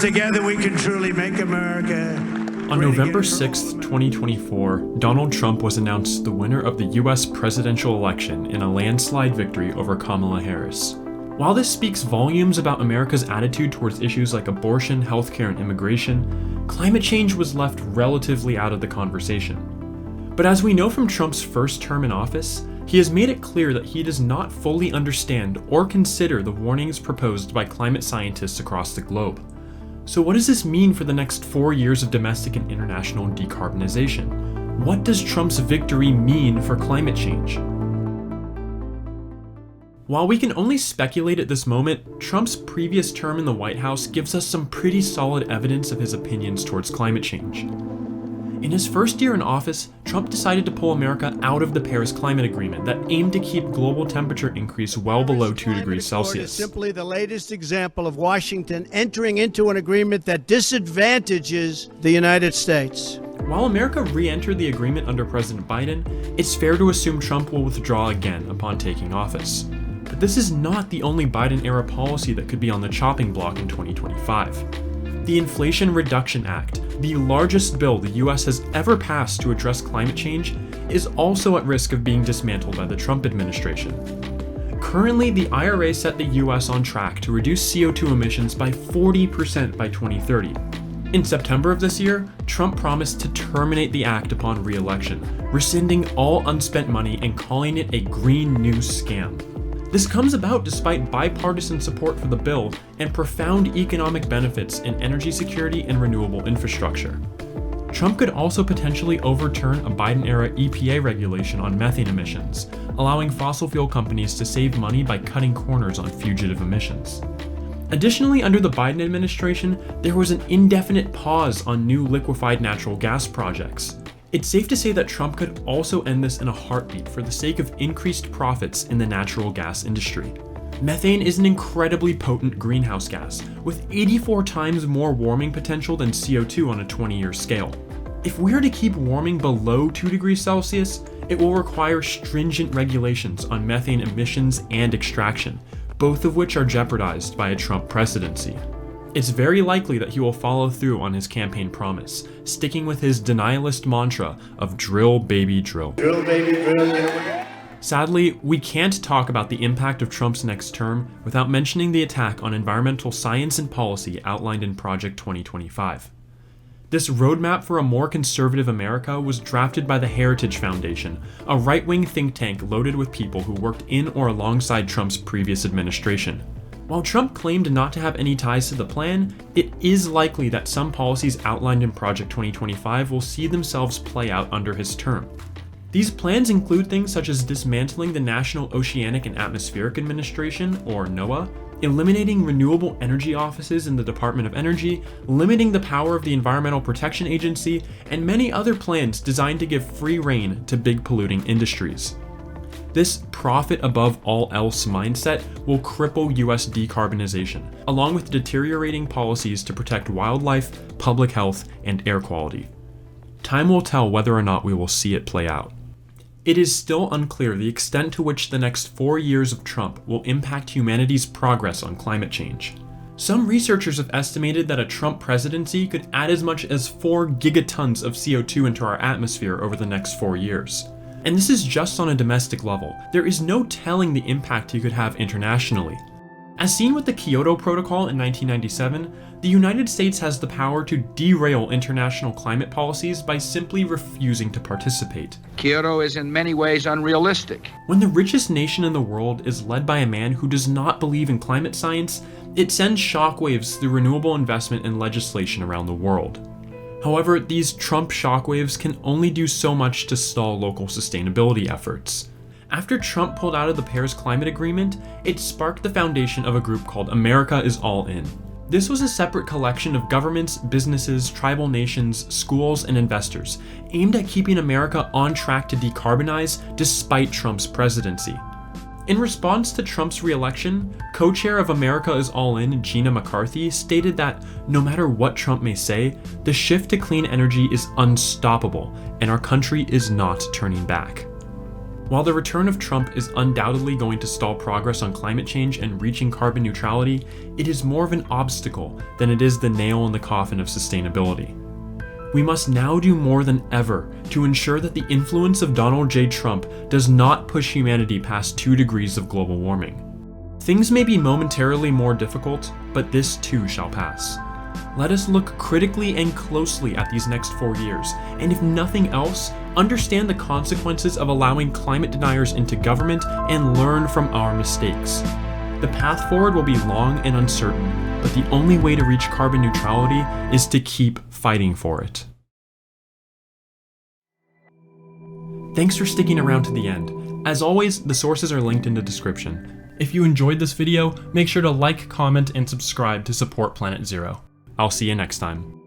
Together we can truly make America. On November 6, 2024, Donald Trump was announced the winner of the U.S. presidential election in a landslide victory over Kamala Harris. While this speaks volumes about America's attitude towards issues like abortion, healthcare, and immigration, climate change was left relatively out of the conversation. But as we know from Trump's first term in office, he has made it clear that he does not fully understand or consider the warnings proposed by climate scientists across the globe. So what does this mean for the next 4 years of domestic and international decarbonization? What does Trump's victory mean for climate change? While we can only speculate at this moment, Trump's previous term in the White House gives us some pretty solid evidence of his opinions towards climate change. In his first year in office, Trump decided to pull America out of the Paris Climate Agreement that aimed to keep global temperature increase well below 2 degrees Celsius. Is simply the latest example of Washington entering into an agreement that disadvantages the United States. While America re-entered the agreement under President Biden, it's fair to assume Trump will withdraw again upon taking office. But this is not the only Biden-era policy that could be on the chopping block in 2025. The Inflation Reduction Act, the largest bill the US has ever passed to address climate change, is also at risk of being dismantled by the Trump administration. Currently, the IRA set the US on track to reduce CO2 emissions by 40% by 2030. In September of this year, Trump promised to terminate the act upon re-election, rescinding all unspent money and calling it a Green New Scam. This comes about despite bipartisan support for the bill and profound economic benefits in energy security and renewable infrastructure. Trump could also potentially overturn a Biden-era EPA regulation on methane emissions, allowing fossil fuel companies to save money by cutting corners on fugitive emissions. Additionally, under the Biden administration, there was an indefinite pause on new liquefied natural gas projects. It's safe to say that Trump could also end this in a heartbeat for the sake of increased profits in the natural gas industry. Methane is an incredibly potent greenhouse gas, with 84 times more warming potential than CO2 on a 20-year scale. If we are to keep warming below 2 degrees Celsius, it will require stringent regulations on methane emissions and extraction, both of which are jeopardized by a Trump presidency. It's very likely that he will follow through on his campaign promise, sticking with his denialist mantra of drill, baby, drill. Drill, baby, drill. Sadly, we can't talk about the impact of Trump's next term without mentioning the attack on environmental science and policy outlined in Project 2025. This roadmap for a more conservative America was drafted by the Heritage Foundation, a right-wing think tank loaded with people who worked in or alongside Trump's previous administration. While Trump claimed not to have any ties to the plan, it is likely that some policies outlined in Project 2025 will see themselves play out under his term. These plans include things such as dismantling the National Oceanic and Atmospheric Administration, or NOAA, eliminating renewable energy offices in the Department of Energy, limiting the power of the Environmental Protection Agency, and many other plans designed to give free rein to big polluting industries. This profit above all else mindset will cripple US decarbonization, along with deteriorating policies to protect wildlife, public health, and air quality. Time will tell whether or not we will see it play out. It is still unclear the extent to which the next 4 years of Trump will impact humanity's progress on climate change. Some researchers have estimated that a Trump presidency could add as much as 4 gigatons of CO2 into our atmosphere over the next 4 years. And this is just on a domestic level. There is no telling the impact he could have internationally. As seen with the Kyoto Protocol in 1997, the United States has the power to derail international climate policies by simply refusing to participate. Kyoto is in many ways unrealistic. When the richest nation in the world is led by a man who does not believe in climate science, it sends shockwaves through renewable investment and legislation around the world. However, these Trump shockwaves can only do so much to stall local sustainability efforts. After Trump pulled out of the Paris Climate Agreement, it sparked the foundation of a group called America is All In. This was a separate collection of governments, businesses, tribal nations, schools, and investors, aimed at keeping America on track to decarbonize despite Trump's presidency. In response to Trump's re-election, co-chair of America is All In, Gina McCarthy, stated that no matter what Trump may say, the shift to clean energy is unstoppable, and our country is not turning back. While the return of Trump is undoubtedly going to stall progress on climate change and reaching carbon neutrality, it is more of an obstacle than it is the nail in the coffin of sustainability. We must now do more than ever to ensure that the influence of Donald J. Trump does not push humanity past 2 degrees of global warming. Things may be momentarily more difficult, but this too shall pass. Let us look critically and closely at these next 4 years, and if nothing else, understand the consequences of allowing climate deniers into government and learn from our mistakes. The path forward will be long and uncertain, but the only way to reach carbon neutrality is to keep fighting for it. Thanks for sticking around to the end. As always, the sources are linked in the description. If you enjoyed this video, make sure to like, comment, and subscribe to support Planet Zero. I'll see you next time.